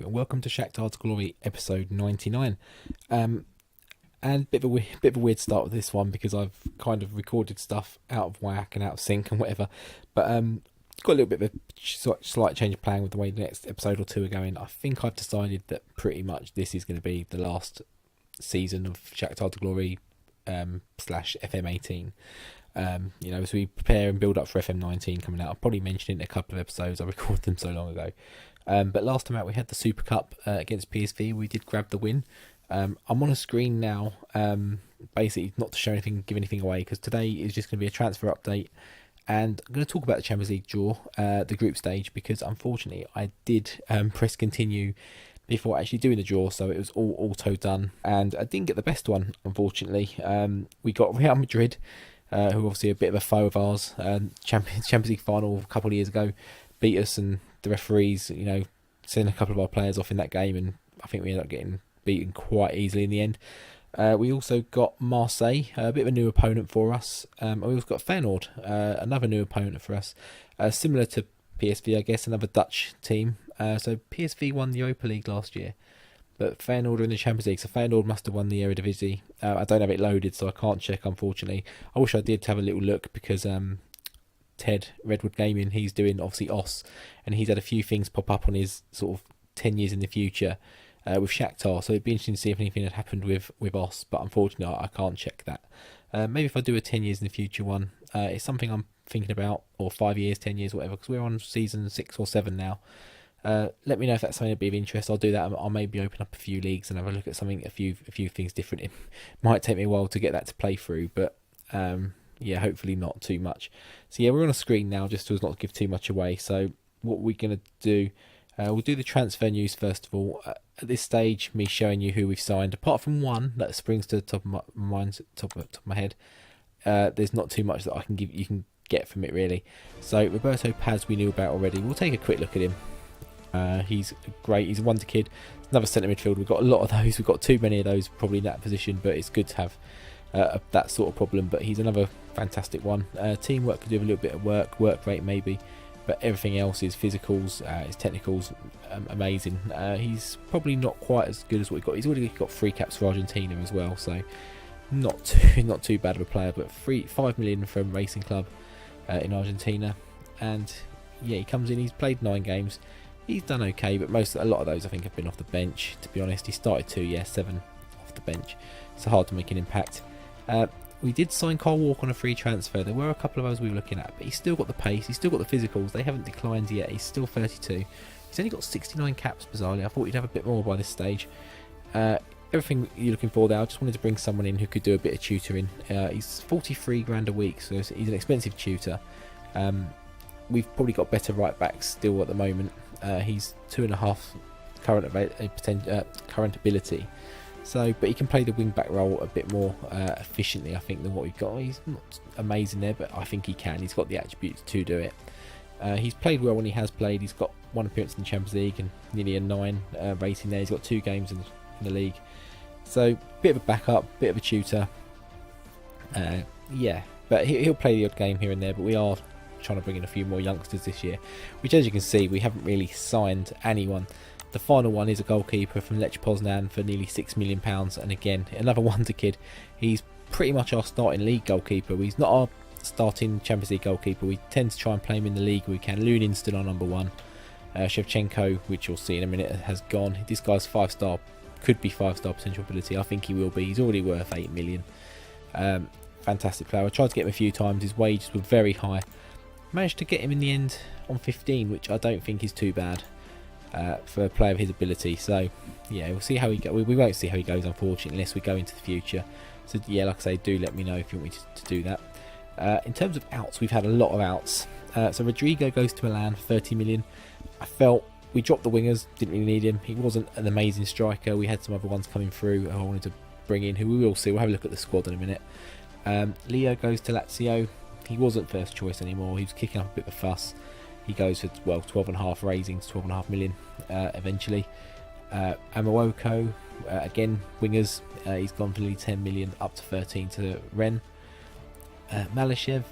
and welcome to Shakhtar's Glory, episode 99. And bit of a weird start with this one because I've kind of recorded stuff out of whack and out of sync and whatever. But got a little bit of a slight change of plan with the way the next episode or two are going. I think I've decided that pretty much this is going to be the last season of Shakhtar's Glory slash FM18. As we prepare and build up for FM19 coming out. I'll probably mention it in a couple of episodes. I recorded them so long ago. But last time out we had the Super Cup against PSV. We did grab the win. I'm on a screen now, basically not to show anything, give anything away, because today is just going to be a transfer update. And I'm going to talk about the Champions League draw, the group stage, because unfortunately I did press continue before actually doing the draw, so it was all auto done. And I didn't get the best one, unfortunately. We got Real Madrid, who are obviously a bit of a foe of ours. Champions League final a couple of years ago, beat us, and the referees, sent a couple of our players off in that game, and I think we ended up getting beaten quite easily in the end. We also got Marseille, a bit of a new opponent for us. And we also got Feyenoord, another new opponent for us, similar to PSV, I guess, another Dutch team. So PSV won the Europa League last year, but Feyenoord are in the Champions League, so Feyenoord must have won the Eredivisie. I don't have it loaded, so I can't check, unfortunately. I wish I did have a little look, because Ted, Redwood Gaming, he's doing obviously OS, and he's had a few things pop up on his sort of 10 years in the future with Shakhtar, so it'd be interesting to see if anything had happened with OS, but unfortunately I can't check that. Maybe if I do a 10 years in the future one, it's something I'm thinking about, or 5 years, 10 years, whatever, because we're on season 6 or 7 now. Let me know if that's something that'd be of interest. I'll do that. I'll maybe open up a few leagues and have a look at something, a few things different. It might take me a while to get that to play through, but hopefully not too much. So we're on a screen now, just to not give too much away. So what we're going to do, we'll do the transfer news first of all. At this stage, me showing you who we've signed, apart from one that springs to the top of my mind, top of my head. There's not too much that you can get from it really. So Roberto Paz we knew about already. We'll take a quick look at him. He's great. He's a wonder kid. Another centre midfield. We've got a lot of those. We've got too many of those probably in that position, but it's good to have that sort of problem. But he's another fantastic one. Teamwork could do a little bit of work rate maybe, but everything else is physicals, his technicals, amazing. He's probably not quite as good as what we've got. He's already got 3 caps for Argentina as well, so not too bad of a player. But 5 million from Racing Club in Argentina, and he comes in. He's played 9 games. He's done okay, but a lot of those I think have been off the bench, to be honest. He started 2, 7 off the bench. It's hard to make an impact. We did sign Kyle Walker on a free transfer. There were a couple of others we were looking at, but he's still got the pace, he's still got the physicals. They haven't declined yet. He's still 32. He's only got 69 caps, bizarrely. I thought he'd have a bit more by this stage. Everything you're looking for there, I just wanted to bring someone in who could do a bit of tutoring. He's 43 grand a week, so he's an expensive tutor. We've probably got better right backs still at the moment. He's 2.5 current ability, but he can play the wing back role a bit more efficiently, I think, than what we've got. He's not amazing there, but I think he can. He's got the attributes to do it. He's played well when he has played. He's got 1 appearance in the Champions League and nearly a 9 rating there. He's got 2 games in the league, so bit of a backup, bit of a tutor. But he'll play the odd game here and there. But we are trying to bring in a few more youngsters this year, which, as you can see, we haven't really signed anyone. The final one is a goalkeeper from Lech Poznan for nearly £6 million, and again another wonder kid. He's pretty much our starting league goalkeeper. He's not our starting Champions League goalkeeper. We tend to try and play him in the league where we can. Lunin's still our number 1. Shevchenko, which you'll see in a minute, has gone. This guy's 5-star, could be 5-star potential ability. I think he will be. He's already worth 8 million. Fantastic player. I tried to get him a few times. His wages were very high. Managed to get him in the end on 15, which I don't think is too bad for a player of his ability. So we'll see how he goes. We won't see how he goes, unfortunately, unless we go into the future. So like I say, do let me know if you want me to do that. In terms of outs, we've had a lot of outs. So Rodrigo goes to Milan for 30 million. I felt we dropped the wingers, didn't really need him. He wasn't an amazing striker. We had some other ones coming through who I wanted to bring in, who we will see. We'll have a look at the squad in a minute. Leo goes to Lazio. He wasn't first choice anymore. He was kicking up a bit of a fuss. He goes for 12.5 raisings, 12.5 million eventually. Amawoko, again wingers. He's gone for nearly 10 million, up to 13 to Rennes. Malashev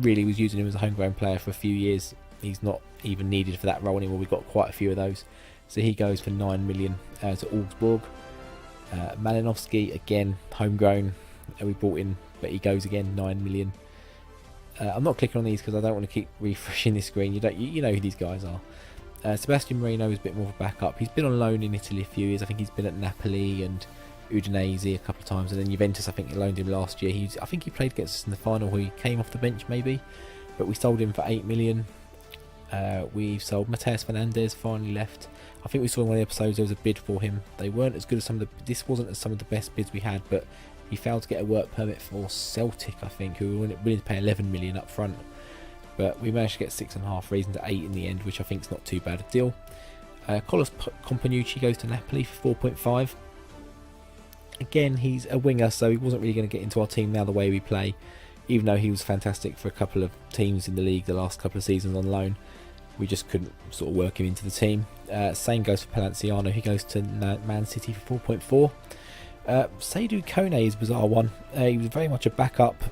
really was using him as a homegrown player for a few years. He's not even needed for that role anymore. We've got quite a few of those. so he goes for 9 million to Augsburg. Malinovsky, again, homegrown, we bought in, but he goes again, 9 million. I'm not clicking on these because I don't want to keep refreshing this screen. You know who these guys are. Sebastian Marino is a bit more of a backup. He's been on loan in Italy a few years. I think he's been at Napoli and Udinese a couple of times, and then Juventus I think loaned him last year. I think he played against us in the final where he came off the bench maybe, but we sold him for 8 million. We've sold Mateus Fernandes, finally left. I think we saw in one of the episodes there was a bid for him. They weren't as good as this wasn't as some of the best bids we had, but he failed to get a work permit for Celtic, I think, who were willing to pay 11 million up front. But we managed to get 6.5, raising to 8 in the end, which I think is not too bad a deal. Carlos Companucci goes to Napoli for 4.5. Again, he's a winger, so he wasn't really going to get into our team now the way we play, even though he was fantastic for a couple of teams in the league the last couple of seasons on loan. We just couldn't sort of work him into the team. Same goes for Palanciano. He goes to Man City for 4.4. Seydou Kone is a bizarre one. He was very much a backup,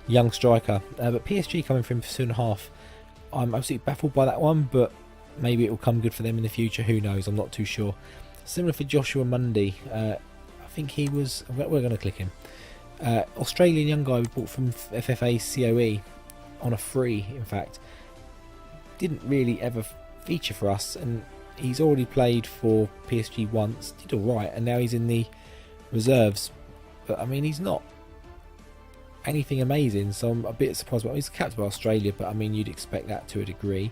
young striker. But PSG coming for him for 2.5. I'm absolutely baffled by that one, but maybe it will come good for them in the future. Who knows? I'm not too sure. Similar for Joshua Mundy. I think he was... We're going to click him. Australian young guy we bought from FFA COE on a free, in fact. Didn't really ever feature for us, and he's already played for PSG once, did alright, and now he's in the reserves. But I mean, he's not anything amazing, so I'm a bit surprised. He's capped by Australia, but I mean, you'd expect that to a degree.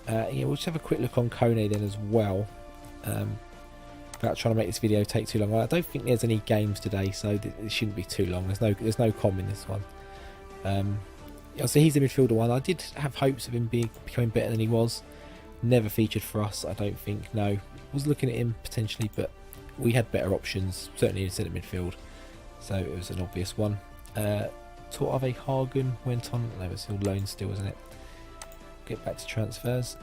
Yeah, we'll just have a quick look on Kone then as well. Without trying to make this video take too long. I don't think there's any games today, so it shouldn't be too long. There's no com in this one. So he's the midfielder one. I did have hopes of him becoming better than he was. Never featured for us, I don't think. No, was looking at him potentially, but we had better options, certainly in centre midfield. So it was an obvious one. Torave Hagen went on. No, it's all loan still, isn't it? Get back to transfers.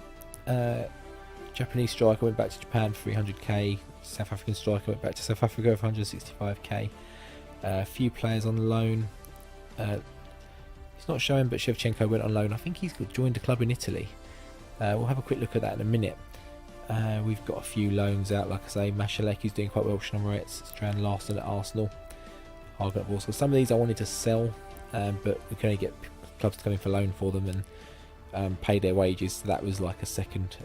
Japanese striker went back to Japan for 300k. South African striker went back to South Africa for 165k. A few players on loan. It's not showing, but Shevchenko went on loan. I think he's joined a club in Italy. We'll have a quick look at that in a minute. We've got a few loans out, like I say. Mashalek is doing quite well. Shnomrets, Strand Larson at Arsenal. Hagen at Warsaw. Some of these I wanted to sell, but we can only get clubs to come in for loan for them and pay their wages. So that was like a second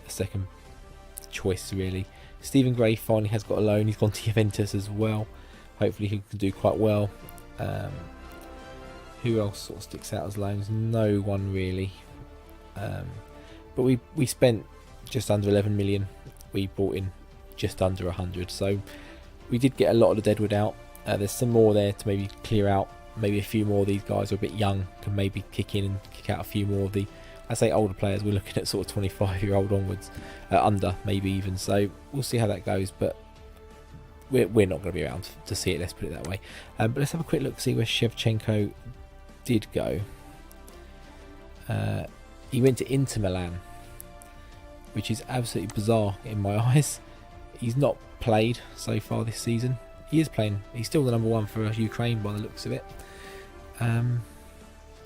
choice, really. Stephen Gray finally has got a loan. He's gone to Juventus as well. Hopefully he can do quite well. Who else sort of sticks out as loans? No one really. But we spent just under 11 million. We bought in just under 100. So we did get a lot of the deadwood out. There's some more there to maybe clear out. Maybe a few more of these guys are a bit young. Can maybe kick in and kick out a few more of the, I say older players. We're looking at sort of 25-year-old onwards. Under maybe even. So we'll see how that goes. But we're not going to be around to see it. Let's put it that way. But let's have a quick look to see where Shevchenko did go. He went to Inter Milan, which is absolutely bizarre in my eyes. He's not played so far this season. He is playing. He's still the number one for Ukraine by the looks of it.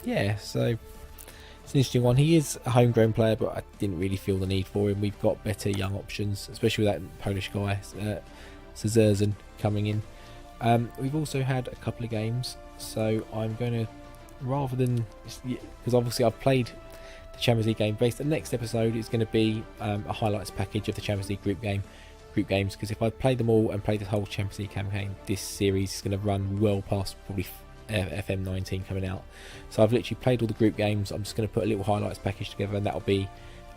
Yeah, so it's an interesting one. He is a homegrown player, but I didn't really feel the need for him. We've got better young options, especially with that Polish guy, Cezerzan, coming in. We've also had a couple of games, so I'm going to, rather than, because obviously I've played the Champions League game based, the next episode is going to be a highlights package of the Champions League group games, because if I play them all and play the whole Champions League campaign, this series is going to run well past probably FM19 coming out. So I've literally played all the group games. I'm just going to put a little highlights package together, and that'll be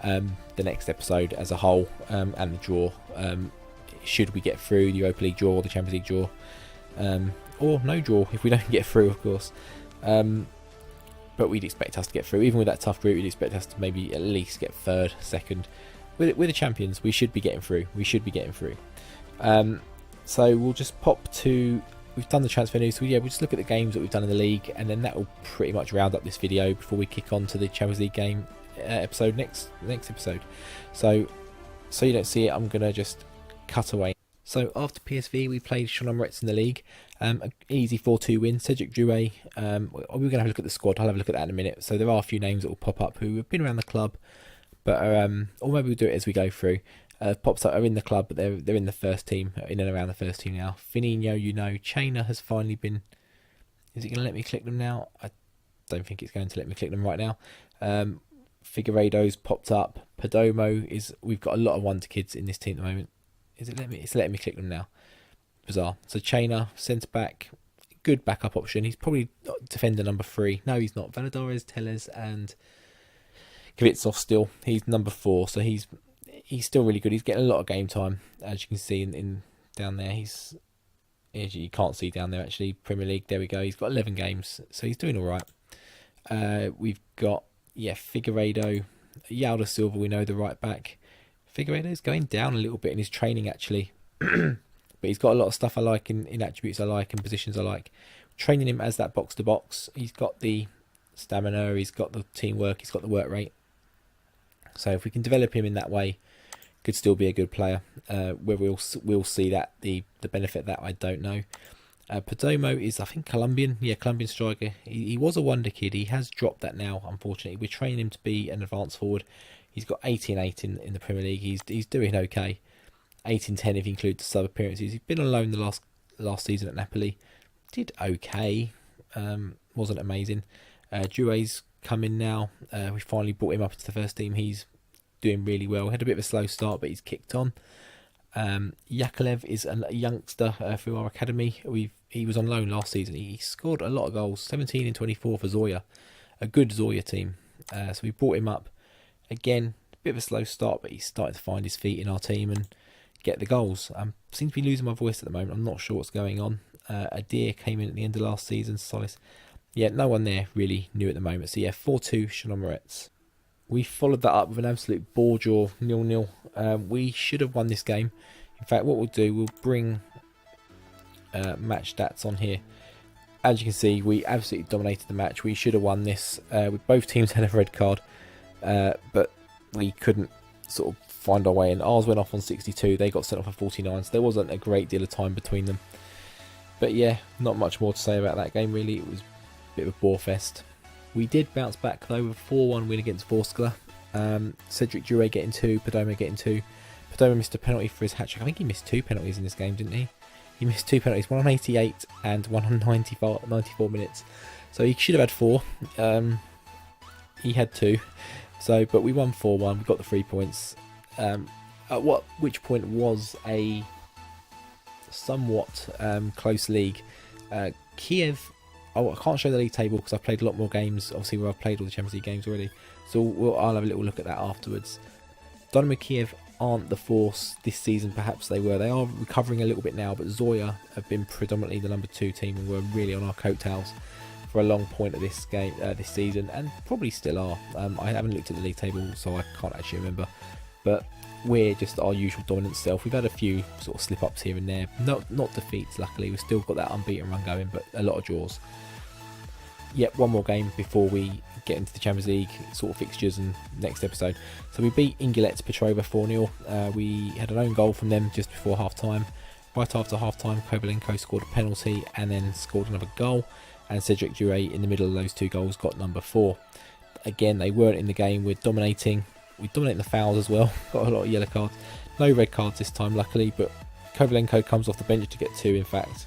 the next episode as a whole, and the draw, should we get through the Europa League draw or the Champions League draw, or no draw if we don't get through, of course. But we'd expect us to get through. Even with that tough group, we'd expect us to maybe at least get third, second. We're the champions. We should be getting through. So we'll just pop to... We've done the transfer news. So yeah, we'll just look at the games that we've done in the league, and then that will pretty much round up this video before we kick on to the Champions League game episode next episode. So you don't see it, I'm going to just cut away. So after PSV, we played Shnomrets in the league. An easy 4-2 win. Cedric Drouet. We're going to have a look at the squad. I'll have a look at that in a minute. So there are a few names that will pop up who have been around the club, but or maybe we'll do it as we go through. Pops up are in the club, but they're in the first team, in and around the first team now. Finino, Chainer has finally been. Is it going to let me click them now? I don't think it's going to let me click them right now. Figueiredo's popped up. Perdomo is. We've got a lot of wonder kids in this team at the moment. Is it let me? It's letting me click them now. Bizarre. So Chainer, centre back, good backup option. He's probably defender number 3. No, he's not. Valadares, Tellez, and Kvitsov still. He's number 4. So he's still really good. He's getting a lot of game time, as you can see in down there. You can't see down there actually. Premier League. There we go. He's got 11 games, so he's doing all right. We've got Figueiredo, Yalda Silva. We know the right back. Figueiredo's going down a little bit in his training actually. But he's got a lot of stuff I like in attributes I like and positions I like. Training him as that box to box. He's got the stamina, he's got the teamwork, he's got the work rate. So if we can develop him in that way, could still be a good player. Where we'll see that the benefit of that, I don't know. Perdomo is, I think, Colombian. Yeah, Colombian striker. He was a wonder kid. He has dropped that now, unfortunately. We're training him to be an advanced forward. He's got 18-8 in the Premier League. He's doing okay. 18-10 if you include the sub appearances. He's been on loan the last season at Napoli. Did okay. Wasn't amazing. Drouet's come in now. We finally brought him up into the first team. He's doing really well. Had a bit of a slow start, but he's kicked on. Yakovlev is a youngster through our academy. He was on loan last season. He scored a lot of goals. 17 and 24 for Zoya. A good Zoya team. So we brought him up. Again, a bit of a slow start, but he's starting to find his feet in our team and get the goals. I seem to be losing my voice at the moment. I'm not sure what's going on. Adair came in at the end of last season. Solace. Yeah, no one there really new at the moment. So yeah, 4-2 Shannon Moretz. We followed that up with an absolute ball draw, 0-0. We should have won this game. In fact, what we'll do, we'll bring match stats on here. As you can see, we absolutely dominated the match. We should have won this. Both teams had a red card, but we couldn't sort of find our way in. Ours went off on 62. They got sent off at 49, so there wasn't a great deal of time between them. But yeah, not much more to say about that game really. It was a bit of a bore fest. We did bounce back though with a 4-1 win against Vorskla. Cedric Drouet getting 2, Perdomo getting 2. Perdomo missed a penalty for his hat-trick. I think he missed 2 penalties in this game, didn't he? He missed 2 penalties, one on 88 and one on 94 minutes. So he should have had 4. He had 2. So, but we won 4-1. We got the 3 points. Which point was a somewhat close league. Kiev. Oh, I can't show the league table because I've played a lot more games. Obviously, where I've played all the Champions League games already. So I'll have a little look at that afterwards. Dynamo Kiev aren't the force this season. Perhaps they were. They are recovering a little bit now. But Zoya have been predominantly the number 2 team and were really on our coattails for a long point of this game, this season, and probably still are. I haven't looked at the league table, so I can't actually remember. But we're just our usual dominant self. We've had a few sort of slip-ups here and there. Not defeats, luckily. We've still got that unbeaten run going, but a lot of draws. Yep, one more game before we get into the Champions League sort of fixtures and next episode. So we beat Ingilets Petrova 4-0. We had an own goal from them just before half-time. Right after half-time, Kovalenko scored a penalty and then scored another goal. And Cedric Drouet in the middle of those 2 goals got number 4. Again, they weren't in the game. We're dominating. We dominate the fouls as well. Got a lot of yellow cards. No red cards this time, luckily, but Kovalenko comes off the bench to get 2, in fact.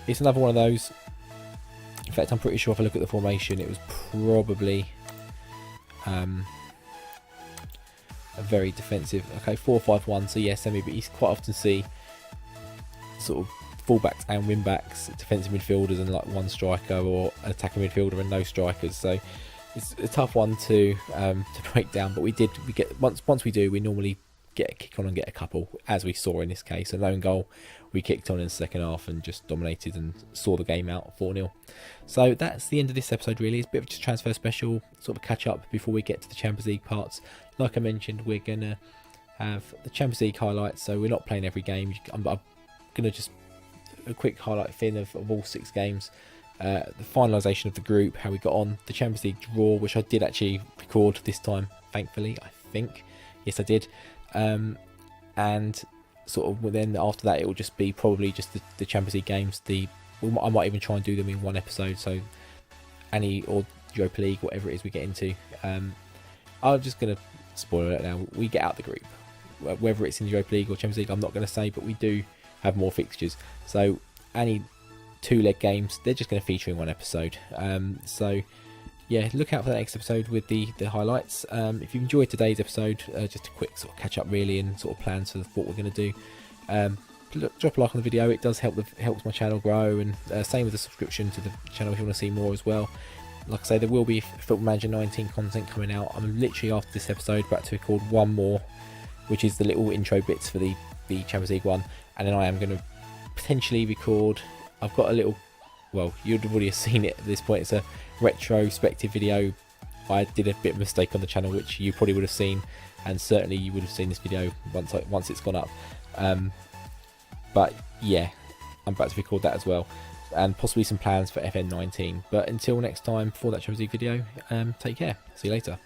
It's another one of those. In fact, I'm pretty sure if I look at the formation, it was probably a very defensive. Okay, 4-5-1. So yes, but you quite often see sort of fullbacks and wingbacks, defensive midfielders, and like one striker, or an attacking midfielder and no strikers. So it's a tough one to break down. But we get once we do, we normally get a kick on and get a couple, as we saw in this case. A lone goal, we kicked on in the second half and just dominated and saw the game out 4-0. So that's the end of this episode really. It's a bit of a transfer special, sort of catch up before we get to the Champions League parts. Like I mentioned, we're going to have the Champions League highlights, so we're not playing every game. I'm going to just a quick highlight fin of all 6 games. The finalisation of the group, how we got on, the Champions League draw, which I did actually record this time, thankfully, I think. Yes, I did. And sort of then after that, it will just be probably just the Champions League games. I might even try and do them in one episode, so or Europa League, whatever it is we get into. I'm just going to spoiler alert now, we get out the group. Whether it's in the Europa League or Champions League, I'm not going to say, but we do have more fixtures. So any 2-leg games, they're just going to feature in one episode. So yeah, look out for the next episode with the highlights. If you enjoyed today's episode, just a quick sort of catch up really, and sort of plans for what we're going to do. Drop a like on the video, it does helps my channel grow, and same with the subscription to the channel if you want to see more as well. Like I say, there will be Football Manager 19 content coming out. I'm literally, after this episode, about to record one more, which is the little intro bits for the Champions League one, and then I am going to potentially record, I've got a little, well, you'd already have seen it at this point, it's a retrospective video. I did a bit of a mistake on the channel, which you probably would have seen, and certainly you would have seen this video once it's gone up. But yeah, I'm about to record that as well, and possibly some plans for FM19. But until next time, for that Champions League video, take care. See you later.